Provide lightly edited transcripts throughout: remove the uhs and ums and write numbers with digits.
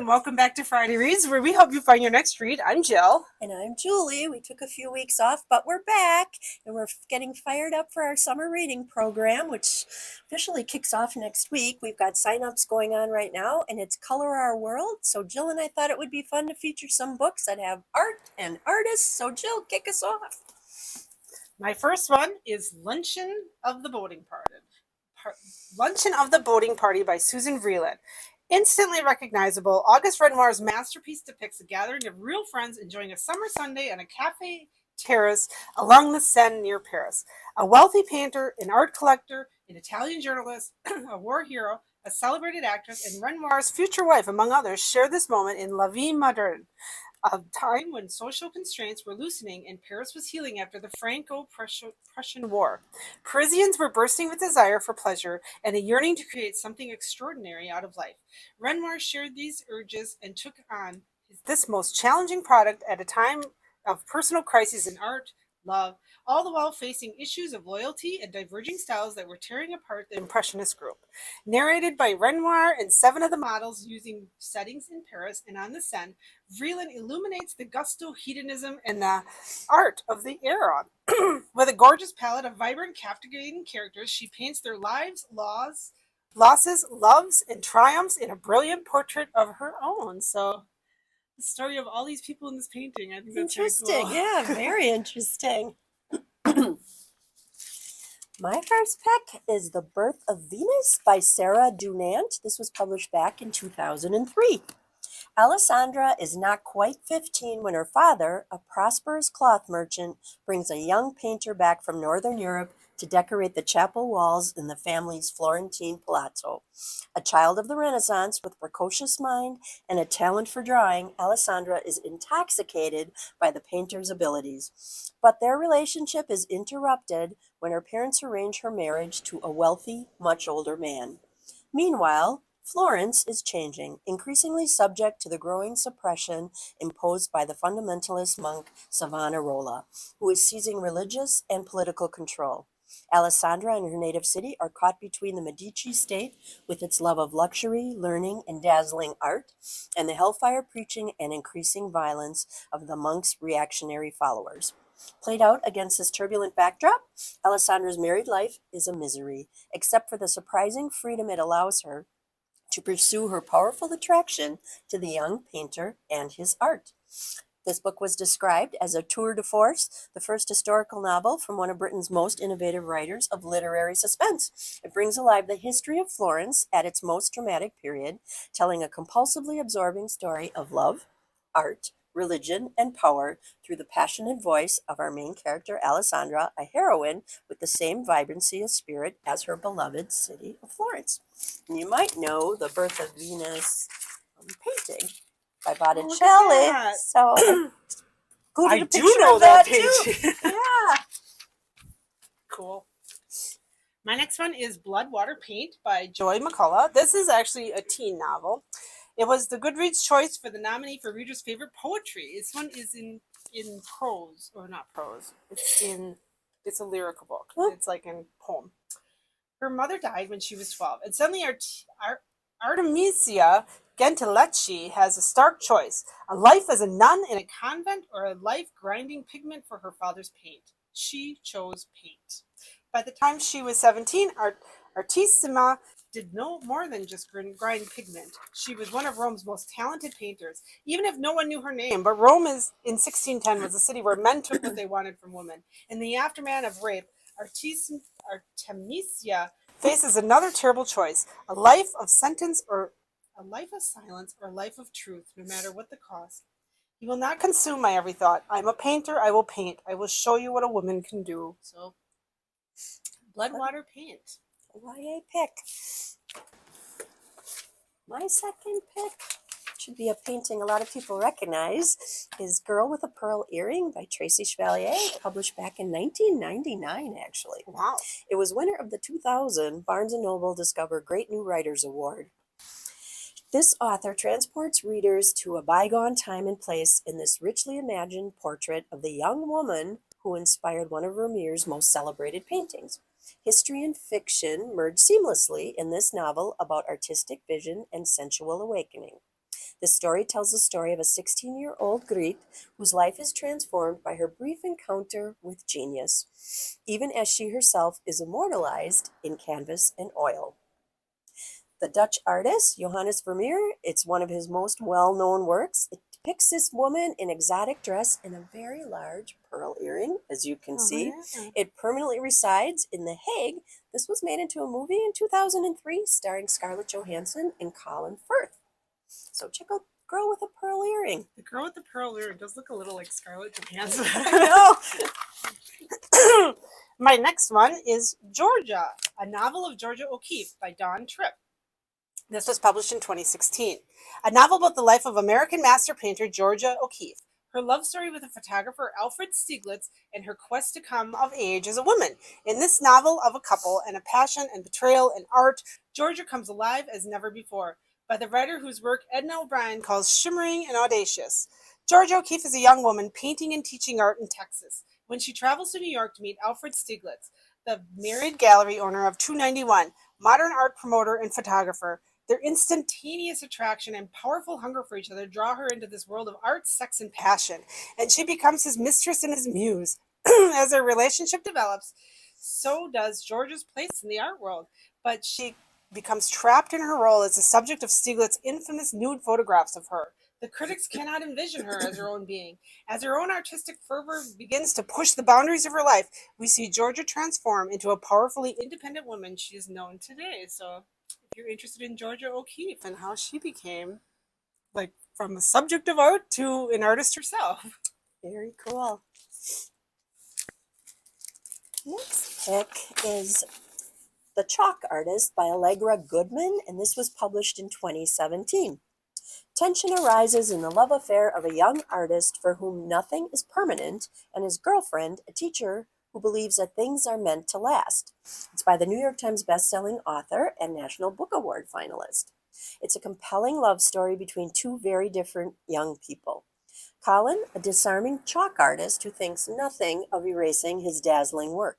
and welcome back to Friday Reads, where we help you find your next read. I'm Jill. And I'm Julie. We took a few weeks off, but we're back, and we're getting fired up for our summer reading program, which officially kicks off next week. We've got sign-ups going on right now, and it's Color Our World. So Jill and I thought it would be fun to feature some books that have art and artists. So Jill, kick us off. My first one is Luncheon of the Boating Party by Susan Vreeland. Instantly recognizable, August Renoir's masterpiece depicts a gathering of real friends enjoying a summer Sunday on a cafe terrace along the Seine near Paris. A wealthy painter, an art collector, an Italian journalist, a war hero, a celebrated actress, and Renoir's future wife, among others, share this moment in La Vie Moderne, a time when social constraints were loosening and Paris was healing after the Franco-Prussian War. Parisians were bursting with desire for pleasure and a yearning to create something extraordinary out of life. Renoir shared these urges and took on this most challenging product at a time of personal crises in art, love, all the while facing issues of loyalty and diverging styles that were tearing apart the Impressionist group. Narrated by Renoir and 7 of the models using settings in Paris and on the Seine, Vreeland illuminates the gusto, hedonism, and the art of the era. With a gorgeous palette of vibrant, captivating characters, she paints their lives, losses, loves, and triumphs in a brilliant portrait of her own. So, the story of all these people in this painting, I think that's Interesting. cool. Yeah, very interesting. My first pick is The Birth of Venus by Sarah Dunant. This was published back in 2003. Alessandra is not quite 15 when her father, a prosperous cloth merchant, brings a young painter back from Northern Europe to decorate the chapel walls in the family's Florentine palazzo. A child of the Renaissance with precocious mind and a talent for drawing, Alessandra is intoxicated by the painter's abilities. But their relationship is interrupted when her parents arrange her marriage to a wealthy, much older man. Meanwhile, Florence is changing, increasingly subject to the growing suppression imposed by the fundamentalist monk Savonarola, who is seizing religious and political control. Alessandra and her native city are caught between the Medici state, with its love of luxury, learning, and dazzling art, and the hellfire preaching and increasing violence of the monk's reactionary followers. Played out against this turbulent backdrop, Alessandra's married life is a misery, except for the surprising freedom it allows her to pursue her powerful attraction to the young painter and his art. This book was described as a tour de force, the first historical novel from one of Britain's most innovative writers of literary suspense. It brings alive the history of Florence at its most dramatic period, telling a compulsively absorbing story of love, art, religion, and power through the passionate voice of our main character, Alessandra, a heroine with the same vibrancy of spirit as her beloved city of Florence. And you might know The Birth of Venus painting by Botticelli. So I do know that painting. Yeah. Cool. My next one is Blood, Water, Paint by Joy McCullough. This is actually a teen novel. It was the Goodreads choice for the nominee for readers' favorite poetry. This one is in prose, or not prose. It's a lyrical book. Huh? It's like in poem. Her mother died when she was 12, and suddenly Artemisia Gentileschi has a stark choice: a life as a nun in a convent, or a life grinding pigment for her father's paint. She chose paint. By the time she was 17, Artissima did no more than just grind pigment. She was one of Rome's most talented painters, even if no one knew her name. But Rome in 1610 was a city where men took what they wanted from women. In the aftermath of rape, Artemisia faces another terrible choice: a life of silence or a life of truth, no matter what the cost. You will not consume my every thought. I am a painter. I will paint. I will show you what a woman can do. So, Blood, Water, Paint. YA pick. My second pick should be a painting a lot of people recognize, is Girl with a Pearl Earring by Tracy Chevalier, published back in 1999, actually. Wow. It was winner of the 2000 Barnes & Noble Discover Great New Writers Award. This author transports readers to a bygone time and place in this richly imagined portrait of the young woman who inspired one of Vermeer's most celebrated paintings. History and fiction merge seamlessly in this novel about artistic vision and sensual awakening. This story tells the story of a 16-year-old Greek whose life is transformed by her brief encounter with genius, even as she herself is immortalized in canvas and oil. The Dutch artist Johannes Vermeer, it's one of his most well-known works. It depicts this woman in exotic dress and a very large pearl earring, as you can see. Yeah. It permanently resides in The Hague. This was made into a movie in 2003 starring Scarlett Johansson and Colin Firth. So check out Girl with a Pearl Earring. The girl with the pearl earring does look a little like Scarlett Johansson. I know. My next one is Georgia, a novel of Georgia O'Keeffe by Dawn Tripp. This was published in 2016. A novel about the life of American master painter Georgia O'Keeffe, her love story with the photographer Alfred Stieglitz, and her quest to come of age as a woman. In this novel of a couple and a passion and betrayal and art, Georgia comes alive as never before, by the writer whose work Edna O'Brien calls shimmering and audacious. Georgia O'Keeffe is a young woman painting and teaching art in Texas when she travels to New York to meet Alfred Stieglitz, the married gallery owner of 291, modern art promoter and photographer. Their instantaneous attraction and powerful hunger for each other draw her into this world of art, sex, and passion, and she becomes his mistress and his muse. As their relationship develops, so does Georgia's place in the art world, but she becomes trapped in her role as the subject of Stieglitz's infamous nude photographs of her. The critics cannot envision her as her own being. As her own artistic fervor begins to push the boundaries of her life, we see Georgia transform into a powerfully independent woman she is known today. So if you're interested in Georgia O'Keeffe and how she became, like, from a subject of art to an artist herself. Very cool. Next pick is The Chalk Artist by Allegra Goodman, and this was published in 2017. Tension arises in the love affair of a young artist for whom nothing is permanent and his girlfriend, a teacher who believes that things are meant to last. It's by the New York Times bestselling author and National Book Award finalist. It's a compelling love story between two very different young people. Colin, a disarming chalk artist who thinks nothing of erasing his dazzling work.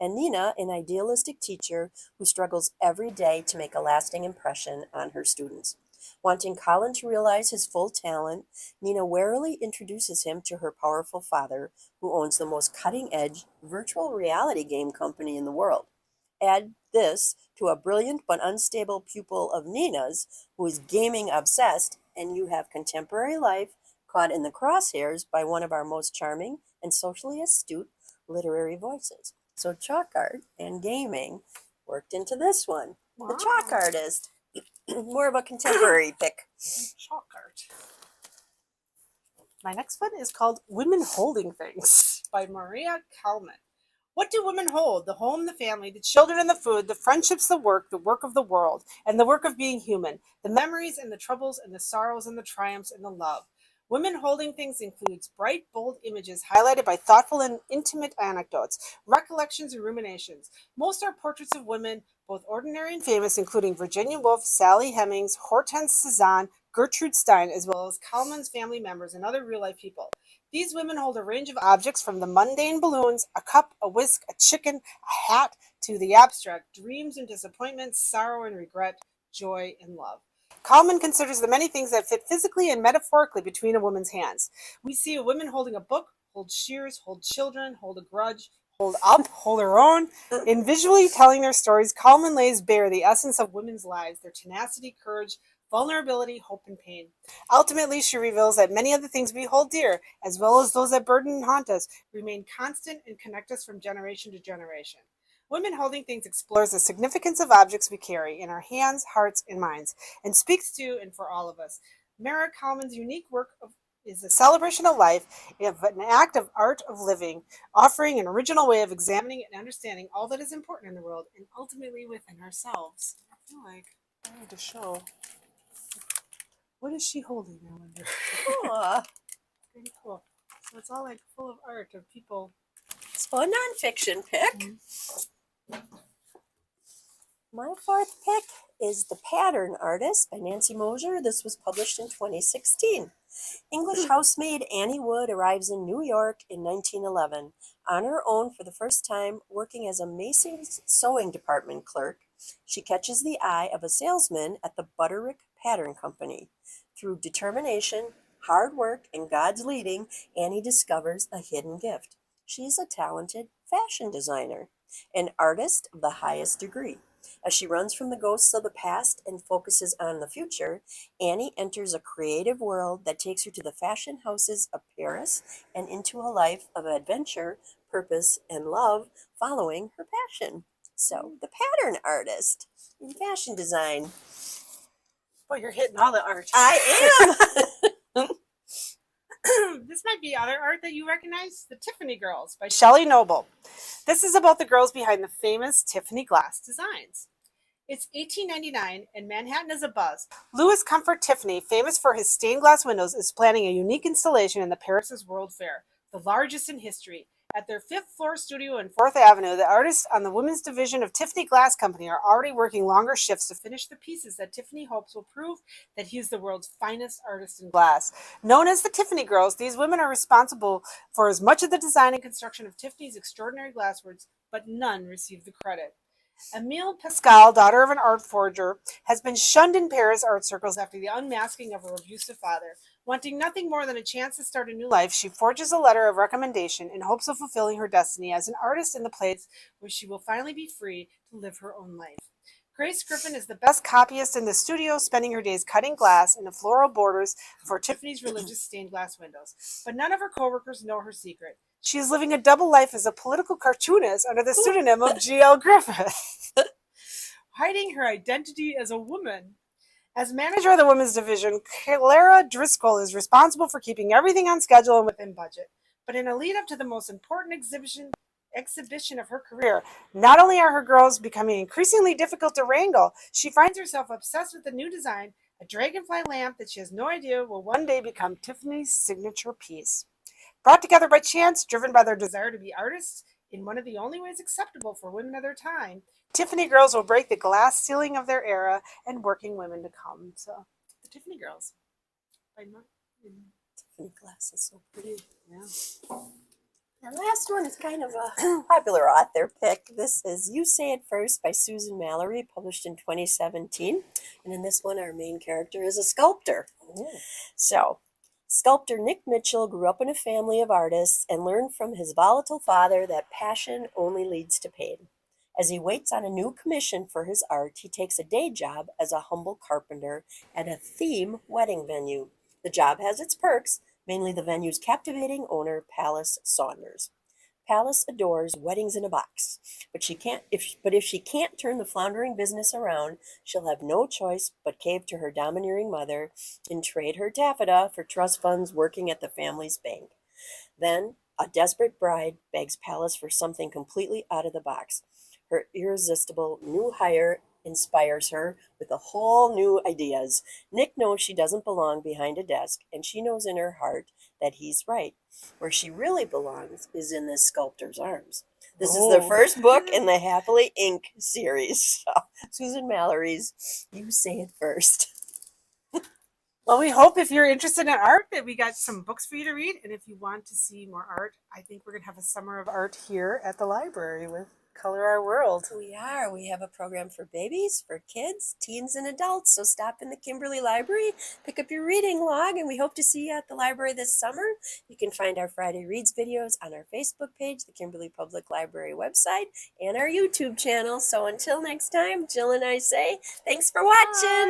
And Nina, an idealistic teacher who struggles every day to make a lasting impression on her students. Wanting Colin to realize his full talent, Nina warily introduces him to her powerful father, who owns the most cutting-edge virtual reality game company in the world. Add this to a brilliant but unstable pupil of Nina's, who is gaming obsessed, and you have contemporary life caught in the crosshairs by one of our most charming and socially astute literary voices. So chalk art and gaming worked into this one. Wow. The Chalk Artist. More of a contemporary pick. Chalk art. My next one is called Women Holding Things by Maria Kalman. What do women hold? The home, the family, the children and the food, the friendships, the work of the world, and the work of being human, the memories and the troubles and the sorrows and the triumphs and the love. Women holding things includes bright, bold images highlighted by thoughtful and intimate anecdotes, recollections, and ruminations. Most are portraits of women, both ordinary and famous, including Virginia Woolf, Sally Hemings, Hortense Cezanne, Gertrude Stein, as well as Kalman's family members and other real-life people. These women hold a range of objects from the mundane balloons, a cup, a whisk, a chicken, a hat, to the abstract dreams and disappointments, sorrow and regret, joy and love. Kalman considers the many things that fit physically and metaphorically between a woman's hands. We see a woman holding a book, hold shears, hold children, hold a grudge, hold up, hold her own. In visually telling their stories, Kalman lays bare the essence of women's lives, their tenacity, courage, vulnerability, hope, and pain. Ultimately, she reveals that many of the things we hold dear, as well as those that burden and haunt us, remain constant and connect us from generation to generation. Women Holding Things explores the significance of objects we carry in our hands, hearts, and minds, and speaks to and for all of us. Mara Kalman's unique work is a celebration of life, an act of art of living, offering an original way of examining and understanding all that is important in the world and ultimately within ourselves. I feel like I need to show. What is she holding, I wonder? Aw. Pretty cool. So it's all like full of art of people. So a nonfiction pick. My fourth pick is The Pattern Artist by Nancy Mosher. This was published in 2016. English housemaid Annie Wood arrives in New York in 1911. On her own for the first time, working as a Macy's sewing department clerk, she catches the eye of a salesman at the Butterick Pattern Company. Through determination, hard work, and God's leading, Annie discovers a hidden gift. She's a talented fashion designer, an artist of the highest degree. As she runs from the ghosts of the past and focuses on the future, Annie enters a creative world that takes her to the fashion houses of Paris and into a life of adventure, purpose, and love following her passion. So, the pattern artist in fashion design. Boy, you're hitting all the art. I am! This might be other art that you recognize. The Tiffany Girls by Shelley Noble. This is about the girls behind the famous Tiffany glass designs. It's 1899 and Manhattan is abuzz. Louis Comfort Tiffany, famous for his stained glass windows, is planning a unique installation in the Paris' World Fair, the largest in history. At their 5th floor studio in 4th Avenue, the artists on the women's division of Tiffany Glass Company are already working longer shifts to finish the pieces that Tiffany hopes will prove that he is the world's finest artist in glass. Known as the Tiffany Girls, these women are responsible for as much of the design and construction of Tiffany's extraordinary glassworks, but none receive the credit. Emile Pascal, daughter of an art forger, has been shunned in Paris art circles after the unmasking of her abusive father. Wanting nothing more than a chance to start a new life, she forges a letter of recommendation in hopes of fulfilling her destiny as an artist in the place where she will finally be free to live her own life. Grace Griffin is the best copyist in the studio, spending her days cutting glass into floral borders for Tiffany's religious stained glass windows. But none of her coworkers know her secret. She is living a double life as a political cartoonist under the pseudonym of G.L. Griffith, hiding her identity as a woman. As manager of the women's division, Clara Driscoll is responsible for keeping everything on schedule and within budget. But in a lead up to the most important exhibition of her career, not only are her girls becoming increasingly difficult to wrangle, she finds herself obsessed with the new design, a dragonfly lamp that she has no idea will one day become Tiffany's signature piece. Brought together by chance, driven by their desire to be artists in one of the only ways acceptable for women of their time, Tiffany Girls will break the glass ceiling of their era and working women to come. So, the Tiffany Girls. Tiffany glass is so pretty. Yeah. The last one is kind of a popular author pick. This is You Say It First by Susan Mallory, published in 2017. And in this one, our main character is a sculptor. Ooh. So, sculptor Nick Mitchell grew up in a family of artists and learned from his volatile father that passion only leads to pain. As he waits on a new commission for his art, he takes a day job as a humble carpenter at a theme wedding venue. The job has its perks, mainly the venue's captivating owner, Pallas Saunders. Pallas adores weddings in a box, but if she can't turn the floundering business around, she'll have no choice but cave to her domineering mother and trade her taffeta for trust funds working at the family's bank. Then, a desperate bride begs Pallas for something completely out of the box. Her irresistible new hire inspires her with a whole new ideas. Nick knows she doesn't belong behind a desk, and she knows in her heart that he's right. Where she really belongs is in this sculptor's arms. This is the first book in the Happily Inc. series. So, Susan Mallory's You Say It First. Well, we hope if you're interested in art that we got some books for you to read. And if you want to see more art, I think we're going to have a summer of art here at the library with Color Our World. We are. We have a program for babies, for kids, teens, and adults. So stop in the Kimberly Library, pick up your reading log, and we hope to see you at the library this summer. You can find our Friday Reads videos on our Facebook page, the Kimberly Public Library website, and our YouTube channel. So until next time, Jill and I say, thanks for watching.